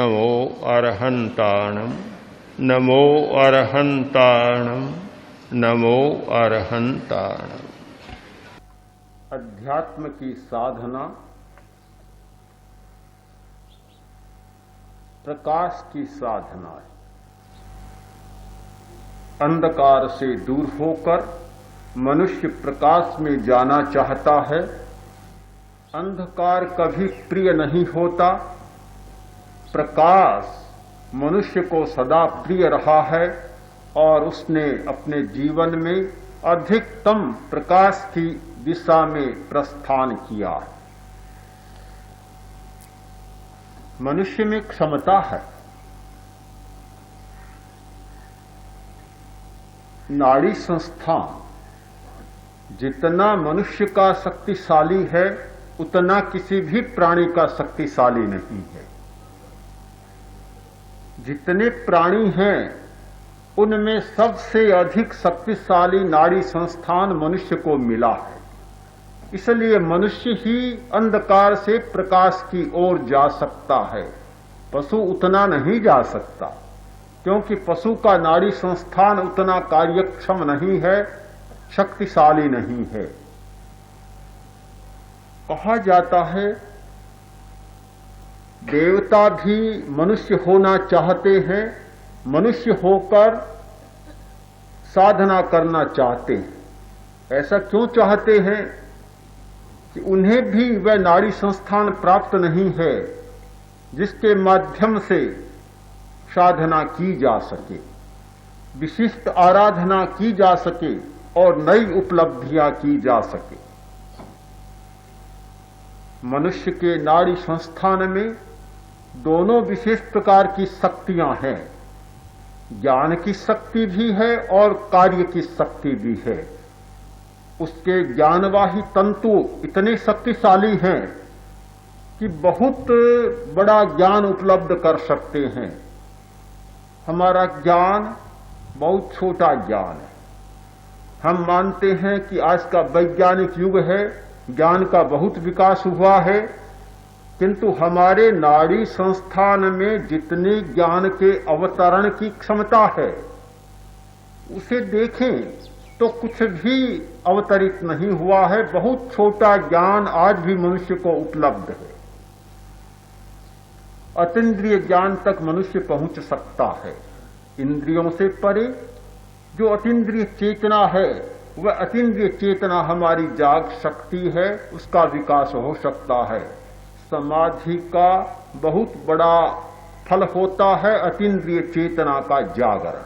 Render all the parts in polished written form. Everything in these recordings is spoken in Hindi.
नमो अरहंताणं नमो अरहंताणं नमो अरहंताणं। अध्यात्म की साधना प्रकाश की साधना है। अंधकार से दूर होकर मनुष्य प्रकाश में जाना चाहता है। अंधकार कभी प्रिय नहीं होता। प्रकाश मनुष्य को सदा प्रिय रहा है और उसने अपने जीवन में अधिकतम प्रकाश की दिशा में प्रस्थान किया है। मनुष्य में क्षमता है। नाड़ी संस्थान जितना मनुष्य का शक्तिशाली है उतना किसी भी प्राणी का शक्तिशाली नहीं है। जितने प्राणी हैं उनमें सबसे अधिक शक्तिशाली नाड़ी संस्थान मनुष्य को मिला है। इसलिए मनुष्य ही अंधकार से प्रकाश की ओर जा सकता है। पशु उतना नहीं जा सकता, क्योंकि पशु का नाड़ी संस्थान उतना कार्यक्षम नहीं है, शक्तिशाली नहीं है। कहा जाता है देवता भी मनुष्य होना चाहते हैं, मनुष्य होकर साधना करना चाहते हैं। ऐसा क्यों चाहते हैं कि उन्हें भी वह नाड़ी संस्थान प्राप्त नहीं है जिसके माध्यम से साधना की जा सके, विशिष्ट आराधना की जा सके और नई उपलब्धियां की जा सके। मनुष्य के नाड़ी संस्थान में दोनों विशेष प्रकार की शक्तियां हैं। ज्ञान की शक्ति भी है और कार्य की शक्ति भी है। उसके ज्ञानवाही तंतु इतने शक्तिशाली हैं कि बहुत बड़ा ज्ञान उपलब्ध कर सकते हैं। हमारा ज्ञान बहुत छोटा ज्ञान है। हम मानते हैं कि आज का वैज्ञानिक युग है, ज्ञान का बहुत विकास हुआ है, किंतु हमारे नाड़ी संस्थान में जितने ज्ञान के अवतरण की क्षमता है उसे देखें तो कुछ भी अवतरित नहीं हुआ है। बहुत छोटा ज्ञान आज भी मनुष्य को उपलब्ध है। अतीन्द्रिय ज्ञान तक मनुष्य पहुंच सकता है। इंद्रियों से परे जो अतीन्द्रिय चेतना है वह अतीन्द्रिय चेतना हमारी जाग शक्ति है, उसका विकास हो सकता है। समाधि का बहुत बड़ा फल होता है अतीन्द्रिय चेतना का जागरण।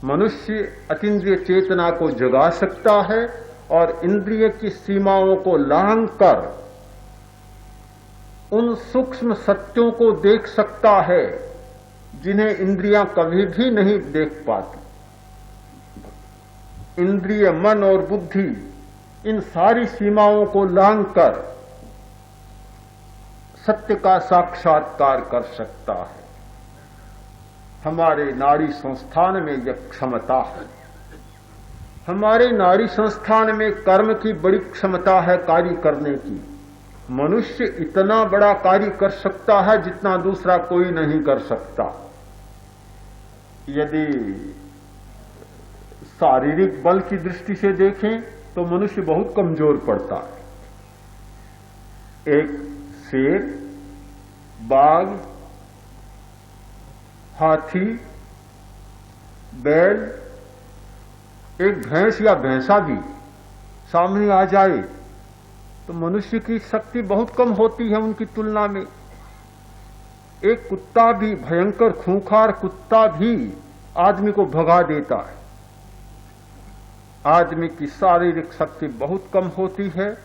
मनुष्य अतीन्द्रिय चेतना को जगा सकता है और इंद्रिय की सीमाओं को लांघकर उन सूक्ष्म सत्यों को देख सकता है जिन्हें इंद्रियां कभी भी नहीं देख पाती। इंद्रिय, मन और बुद्धि इन सारी सीमाओं को लांघकर सत्य का साक्षात्कार कर सकता है। हमारे नाड़ी संस्थान में यह क्षमता है। हमारे नाड़ी संस्थान में कर्म की बड़ी क्षमता है कार्य करने की। मनुष्य इतना बड़ा कार्य कर सकता है जितना दूसरा कोई नहीं कर सकता। यदि शारीरिक बल की दृष्टि से देखें तो मनुष्य बहुत कमजोर पड़ता है। एक शेर, बाघ, हाथी, बैल, एक भैंस या भैंसा भी सामने आ जाए तो मनुष्य की शक्ति बहुत कम होती है उनकी तुलना में। एक कुत्ता भी, भयंकर खूंखार कुत्ता भी आदमी को भगा देता है। आदमी की शारीरिक शक्ति बहुत कम होती है,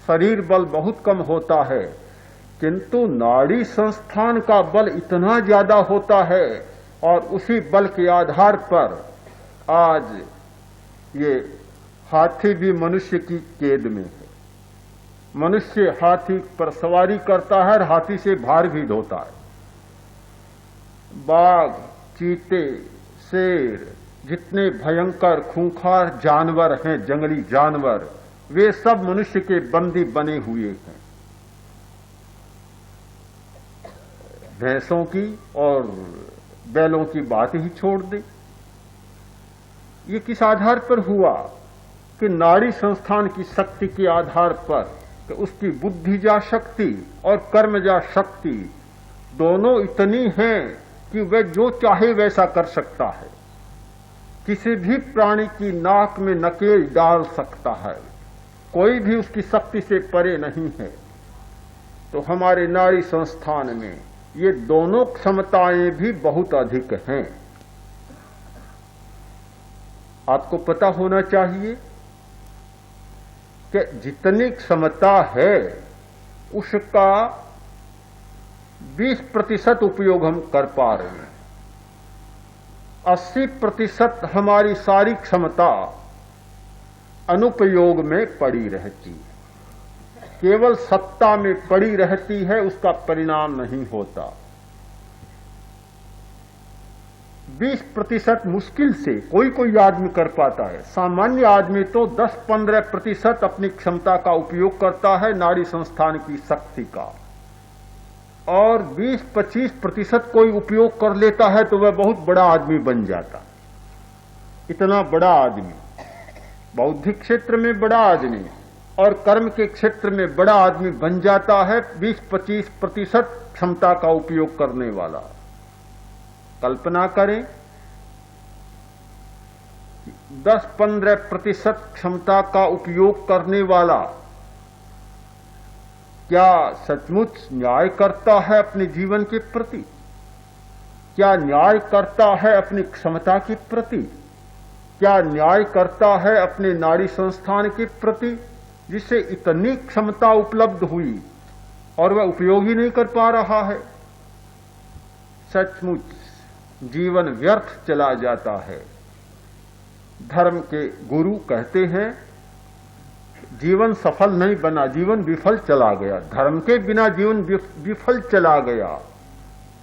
शरीर बल बहुत कम होता है, किंतु नाड़ी संस्थान का बल इतना ज्यादा होता है और उसी बल के आधार पर आज ये हाथी भी मनुष्य की कैद में है। मनुष्य हाथी पर सवारी करता है और हाथी से भार भी ढोता है। बाघ, चीते, शेर, जितने भयंकर खूंखार जानवर हैं, जंगली जानवर, वे सब मनुष्य के बंदी बने हुए हैं। भैंसों की और बैलों की बात ही छोड़ दे। ये किस आधार पर हुआ कि नाड़ी संस्थान की शक्ति के आधार पर कि उसकी बुद्धिजा शक्ति और कर्मजा शक्ति दोनों इतनी हैं कि वह जो चाहे वैसा कर सकता है, किसी भी प्राणी की नाक में नकेल डाल सकता है, कोई भी उसकी शक्ति से परे नहीं है। तो हमारे नाड़ी संस्थान में ये दोनों क्षमताएं भी बहुत अधिक हैं। आपको पता होना चाहिए कि जितनी क्षमता है उसका 20% उपयोग हम कर पा रहे हैं। 80% हमारी सारी क्षमता अनुपयोग में पड़ी रहती है, केवल सत्ता में पड़ी रहती है, उसका परिणाम नहीं होता। 20% मुश्किल से कोई आदमी कर पाता है। सामान्य आदमी तो 10-15% अपनी क्षमता का उपयोग करता है नाड़ी संस्थान की शक्ति का, और 20-25% कोई उपयोग कर लेता है तो वह बहुत बड़ा आदमी बन जाता। इतना बड़ा आदमी, बौद्धिक क्षेत्र में बड़ा आदमी और कर्म के क्षेत्र में बड़ा आदमी बन जाता है 20-25% क्षमता का उपयोग करने वाला। कल्पना करें 10-15% क्षमता का उपयोग करने वाला क्या सचमुच न्याय करता है अपने जीवन के प्रति? क्या न्याय करता है अपनी क्षमता के प्रति? क्या न्याय करता है अपने नाड़ी संस्थान के प्रति, जिसे इतनी क्षमता उपलब्ध हुई और वह उपयोग ही नहीं कर पा रहा है? सचमुच जीवन व्यर्थ चला जाता है। धर्म के गुरु कहते हैं जीवन सफल नहीं बना, जीवन विफल चला गया। धर्म के बिना जीवन विफल चला गया।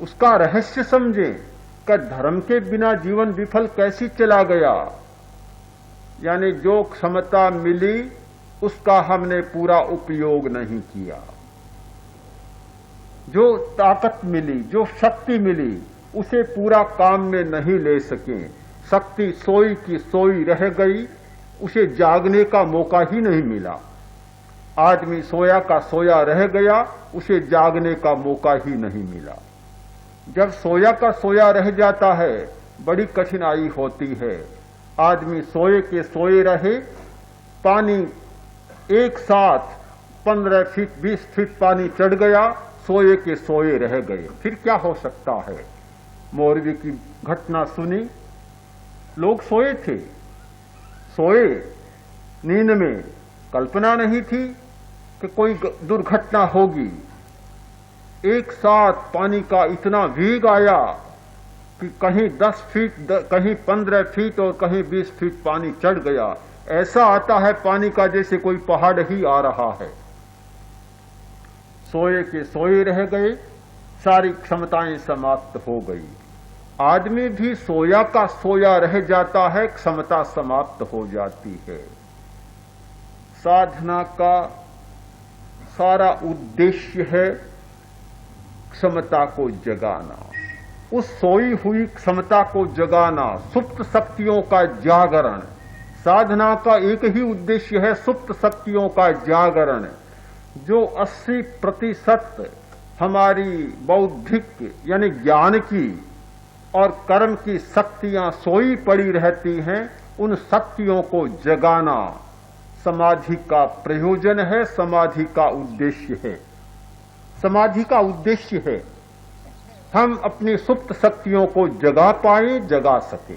उसका रहस्य समझें कि धर्म के बिना जीवन विफल कैसे चला गया। यानी जो क्षमता मिली उसका हमने पूरा उपयोग नहीं किया, जो ताकत मिली, जो शक्ति मिली, उसे पूरा काम में नहीं ले सके। शक्ति सोई की सोई रह गई, उसे जागने का मौका ही नहीं मिला। आदमी सोया का सोया रह गया, उसे जागने का मौका ही नहीं मिला। जब सोया का सोया रह जाता है बड़ी कठिनाई होती है। आदमी सोए के सोए रहे, पानी एक साथ 15 फीट 20 फीट पानी चढ़ गया, सोए के सोए रह गए, फिर क्या हो सकता है? मोरवी की घटना सुनी, लोग सोए थे, सोए नींद में, कल्पना नहीं थी कि कोई दुर्घटना होगी। एक साथ पानी का इतना वेग आया कि कहीं 10 फीट, कहीं 15 फीट और कहीं 20 फीट पानी चढ़ गया। ऐसा आता है पानी का जैसे कोई पहाड़ ही आ रहा है। सोए के सोए रह गए, सारी क्षमताएं समाप्त हो गई। आदमी भी सोया का सोया रह जाता है, क्षमता समाप्त हो जाती है। साधना का सारा उद्देश्य है क्षमता को जगाना, उस सोई हुई क्षमता को जगाना, सुप्त शक्तियों का जागरण। साधना का एक ही उद्देश्य है, सुप्त शक्तियों का जागरण। जो 80% हमारी बौद्धिक यानी ज्ञान की और कर्म की शक्तियां सोई पड़ी रहती हैं, उन शक्तियों को जगाना समाधि का प्रयोजन है, समाधि का उद्देश्य है। समाधि का उद्देश्य है हम अपनी सुप्त शक्तियों को जगा पाए, जगा सके।